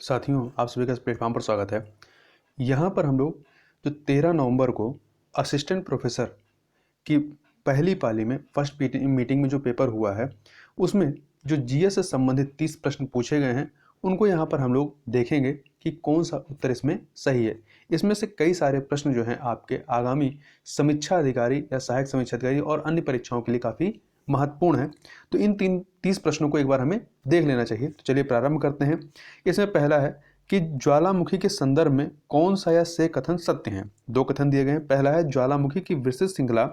साथियों, आप सभी का इस प्लेटफॉर्म पर स्वागत है। यहाँ पर हम लोग जो 13 नवंबर को असिस्टेंट प्रोफेसर की पहली पाली में फर्स्ट मीटिंग में जो पेपर हुआ है, उसमें जो जीएस से संबंधित 30 प्रश्न पूछे गए हैं, उनको यहाँ पर हम लोग देखेंगे कि कौन सा उत्तर इसमें सही है। इसमें से कई सारे प्रश्न जो हैं आपके आगामी समीक्षा अधिकारी या सहायक समीक्षा अधिकारी और अन्य परीक्षाओं के लिए काफ़ी महत्वपूर्ण है। तो इन 30 प्रश्नों को एक बार हमें देख लेना चाहिए। तो चलिए प्रारंभ करते हैं। इसमें पहला है कि ज्वालामुखी के संदर्भ में कौन सा या से कथन सत्य हैं। दो कथन दिए गए हैं। पहला है ज्वालामुखी की विस्तृत श्रृंखला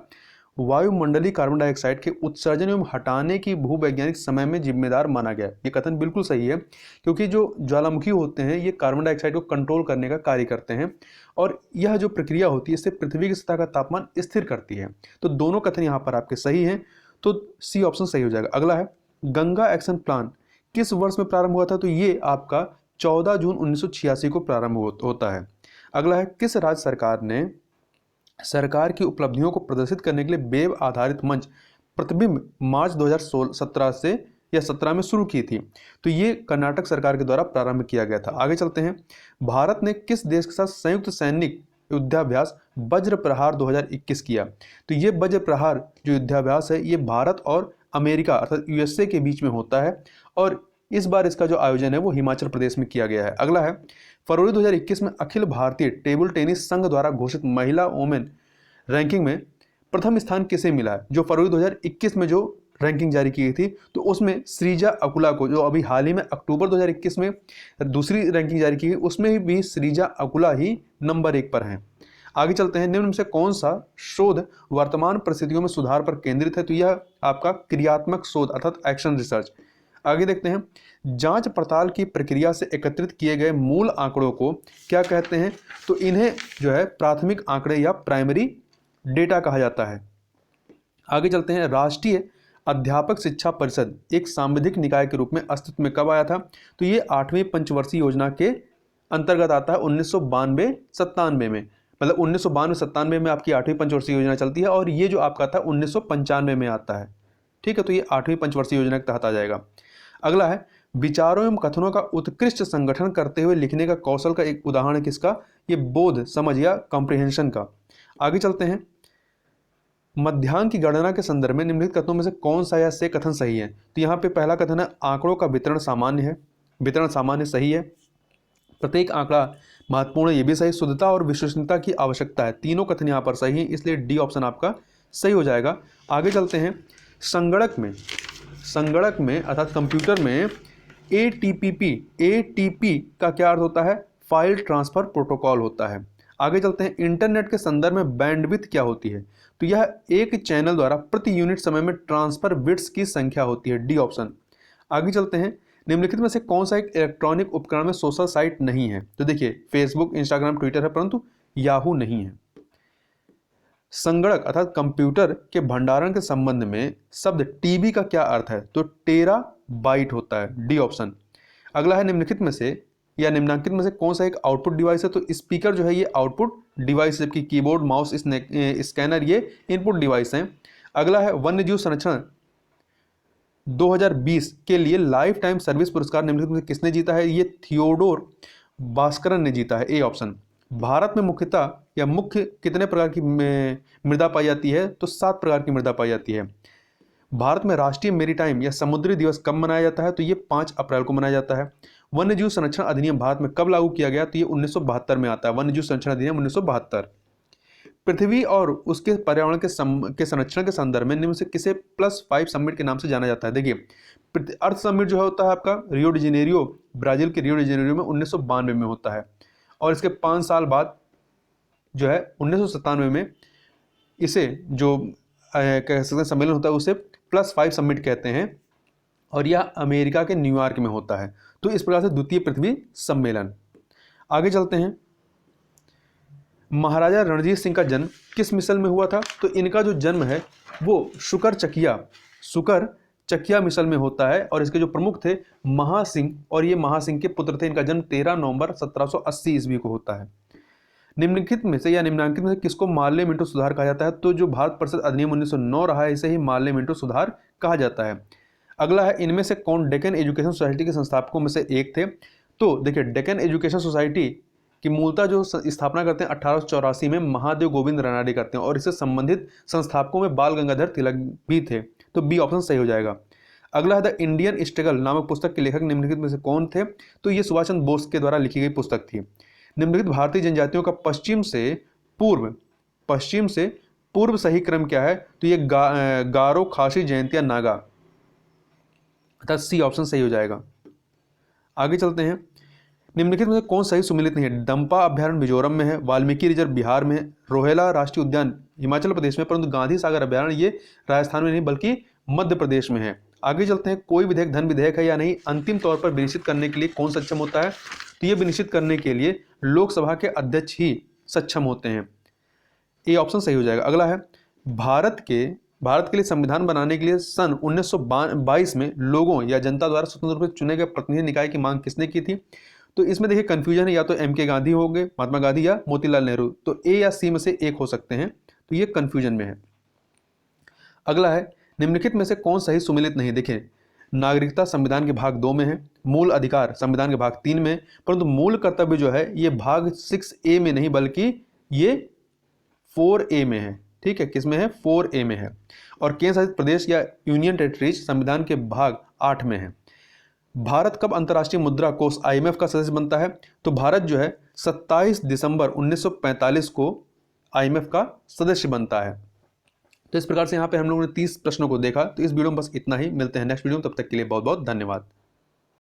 वायुमंडलीय कार्बन डाइऑक्साइड के उत्सर्जन एवं हटाने की भूवैज्ञानिक समय में जिम्मेदार माना गया। ये कथन बिल्कुल सही है, क्योंकि जो ज्वालामुखी होते हैं ये कार्बन डाइऑक्साइड को कंट्रोल करने का कार्य करते हैं और यह जो प्रक्रिया होती है इससे पृथ्वी की सतह का तापमान स्थिर करती है। तो दोनों कथन यहाँ पर आपके सही हैं, तो सी ऑप्शन सही हो जाएगा। अगला है गंगा एक्शन प्लान किस वर्ष में प्रारंभ हुआ था। तो ये आपका 14 जून 1986 को प्रारंभ होता है। अगला है किस राज्य सरकार ने सरकार की उपलब्धियों को प्रदर्शित करने के लिए वेब आधारित मंच प्रतिबिंब मार्च 2017 से या 17 में शुरू की थी। तो ये कर्नाटक सरकार के द्वारा प्रारंभ किया गया था। आगे चलते हैं। भारत ने किस देश के साथ संयुक्त सैनिक युद्धाभ्यास वज्र प्रहार 2021 किया। तो ये वज्र प्रहार जो युद्धाभ्यास है ये भारत और अमेरिका अर्थात यूएसए के बीच में होता है और इस बार इसका जो आयोजन है वो हिमाचल प्रदेश में किया गया है। अगला है फरवरी 2021 में अखिल भारतीय टेबल टेनिस संघ द्वारा घोषित महिला वोमेन रैंकिंग में प्रथम स्थान किसे मिला है। जो फरवरी 2021 में जो रैंकिंग जारी की गई थी तो उसमें श्रीजा अकुला को, जो अभी हाल ही में अक्टूबर 2021 में दूसरी रैंकिंग जारी की गई, उसमें भी श्रीजा अकुला ही नंबर 1 पर हैं। आगे चलते हैं। निम्न में से कौन सा शोध वर्तमान परिस्थितियों में सुधार पर केंद्रित है। तो यह आपका क्रियात्मक शोध अर्थात एक्शन रिसर्च। आगे देखते हैं। जांच पड़ताल की प्रक्रिया से एकत्रित किए गए मूल आंकड़ों को क्या कहते हैं। तो इन्हें जो है प्राथमिक आंकड़े या प्राइमरी डेटा कहा जाता है। आगे चलते हैं। राष्ट्रीय अध्यापक शिक्षा परिषद एक सांविधिक निकाय के रूप में अस्तित्व में कब आया था। तो ये 8वीं पंचवर्षीय योजना के अंतर्गत आता है 1992-97 में। मतलब 1992-97 में आपकी 8वीं पंचवर्षीय योजना चलती है और ये जो आपका था 1995 में आता है। ठीक है, तो ये 8वीं पंचवर्षीय योजना के तहत आ जाएगा। अगला है विचारों एवं कथनों का उत्कृष्ट संगठन करते हुए लिखने का कौशल का एक उदाहरण किसका। ये बोध समझ या कॉम्प्रिहेंशन का। आगे चलते हैं। मध्यांक की गणना के संदर्भ में निम्नलिखित कथनों में से कौन सा या से कथन सही है। तो यहाँ पे पहला कथन है आंकड़ों का वितरण सामान्य है। वितरण सामान्य सही है। प्रत्येक आंकड़ा महत्वपूर्ण है, ये भी सही। शुद्धता और विश्वसनीयता की आवश्यकता है। तीनों कथन यहाँ पर सही है, इसलिए डी ऑप्शन आपका सही हो जाएगा। आगे चलते हैं। संगणक में अर्थात कंप्यूटर में एटीपी का क्या अर्थ होता है। फाइल ट्रांसफर प्रोटोकॉल होता है। आगे चलते हैं। इंटरनेट के संदर्भ में बैंडविड्थ क्या होती है। तो यह एक चैनल द्वारा प्रति यूनिट समय में ट्रांसफर बिट्स की संख्या होती है। D option. आगे चलते हैं। निम्नलिखित में से कौन सा एक इलेक्ट्रॉनिक उपकरण में सोशल साइट नहीं है। तो देखिए फेसबुक, इंस्टाग्राम, ट्विटर है, परंतु याहू नहीं है। संगणक अर्थात कंप्यूटर के भंडारण के संबंध में शब्द टीबी का क्या अर्थ है। तो टेरा बाइट होता है। D option. अगला है निम्नलिखित में से या निम्नांकित में से कौन सा एक आउटपुट डिवाइस है। तो स्पीकर जो है ये आउटपुट डिवाइस, जबकि कीबोर्ड, माउस, स्कैनर ये इनपुट डिवाइस हैं। अगला है वन्यजीव संरक्षण 2020 के लिए लाइफ टाइम सर्विस पुरस्कार निम्नलिखित में किसने जीता है। ये थियोडोर भास्करन ने जीता है। A option. भारत में मुख्यतः या मुख्य कितने प्रकार की मृदा पाई जाती है। तो 7 प्रकार की मृदा पाई जाती है। भारत में राष्ट्रीय मेरीटाइम या समुद्री दिवस कब मनाया जाता है। तो ये 5 अप्रैल को मनाया जाता है। वन्यजीव संरक्षण अधिनियम भारत में कब लागू किया गया। तो ये 1972 में आता है। वन्यजीव संरक्षण अधिनियम 1972। पृथ्वी और उसके पर्यावरण के संरक्षण के संदर्भ में निम्न से किसे +5 समिट के नाम से जाना जाता है। देखिए अर्थ समिट जो होता है आपका रियो डी जेनेरियो, ब्राजील के रियो डी जेनेरियो में 1992 में होता है और इसके 5 साल बाद जो है 1997 में इसे जो कह सकते हैं सम्मेलन होता है उसे +5 समिट कहते हैं और यह अमेरिका के न्यूयॉर्क में होता है। तो इस प्रकार से द्वितीय पृथ्वी सम्मेलन। आगे चलते हैं। महाराजा रणजीत सिंह का जन्म किस मिसल में हुआ था। तो इनका जो जन्म है वो शुकर चकिया मिसल में होता है और इसके जो प्रमुख थे महासिंह, और ये महासिंह के पुत्र थे। इनका जन्म 13 नवंबर 1780 ईस्वी को होता है। निम्नलिखित में से या निम्नांकित में से किसको मार्ले मिंटो सुधार कहा जाता है। तो जो भारत परिषद अधिनियम 1909 रहा है इसे ही मार्ले मिंटो सुधार कहा जाता है। अगला है इनमें से कौन डेक्कन एजुकेशन सोसाइटी के संस्थापकों में से एक थे। तो देखिए डेक्कन एजुकेशन सोसाइटी की मूलतः जो स्थापना करते हैं 1884 में महादेव गोविंद रानडे करते हैं और इससे संबंधित संस्थापकों में बाल गंगाधर तिलक भी थे। तो बी ऑप्शन सही हो जाएगा। अगला है द इंडियन स्ट्रगल नामक पुस्तक के लेखक निम्नलिखित में से कौन थे? तो ये सुभाष चंद्र बोस के द्वारा लिखी गई पुस्तक थी। निम्नलिखित भारतीय जनजातियों का पश्चिम से पूर्व सही क्रम क्या है? तो ये गारो, खासी, जयंतिया, नागा, अर्थात सी ऑप्शन सही हो जाएगा। आगे चलते हैं। निम्नलिखित में से कौन सही सुमेलित नहीं है? डंपा अभ्यारण्य मिजोरम में है, वाल्मीकि रिजर्व बिहार में है, रोहेला राष्ट्रीय उद्यान हिमाचल प्रदेश में, परंतु गांधी सागर अभ्यारण्य ये राजस्थान में नहीं बल्कि मध्य प्रदेश में है। आगे चलते हैं। कोई विधेयक धन विधेयक है या नहीं? अंतिम तौर पर विनिश्चित करने के लिए कौन सक्षम होता है? तो ये विनिश्चित करने के लिए लोकसभा के अध्यक्ष ही सक्षम होते हैं। ये ऑप्शन सही हो जाएगा। अगला है भारत के लिए संविधान बनाने के लिए सन 1922 में लोगों या जनता द्वारा स्वतंत्र रूप से चुने गए प्रतिनिधि निकाय की मांग किसने की थी? तो इसमें देखिए कंफ्यूजन है, या तो एम.के. गांधी होंगे, महात्मा गांधी, या मोतीलाल नेहरू। तो ए या सी में से एक हो सकते हैं, तो ये कंफ्यूजन में है। अगला है निम्नलिखित में से कौन सही सुमेलित नहीं? देखिए नागरिकता संविधान के भाग 2 में है, मूल अधिकार संविधान के भाग 3 में है, परंतु मूल कर्तव्य जो है ये भाग 6A में नहीं बल्कि ये 4A में है। ठीक है, किस में है? 4A में है। और केंद्र शासित प्रदेश या यूनियन टेरिटरीज संविधान के भाग 8 में है। भारत कब अंतर्राष्ट्रीय मुद्रा कोष IMF का सदस्य बनता है? तो भारत जो है 27 दिसंबर 1945 को IMF का सदस्य बनता है। तो इस प्रकार से यहाँ पे हम लोगों ने 30 प्रश्नों को देखा। तो इस वीडियो में बस इतना ही। मिलते हैं नेक्स्ट वीडियो में, तब तक के लिए बहुत बहुत धन्यवाद।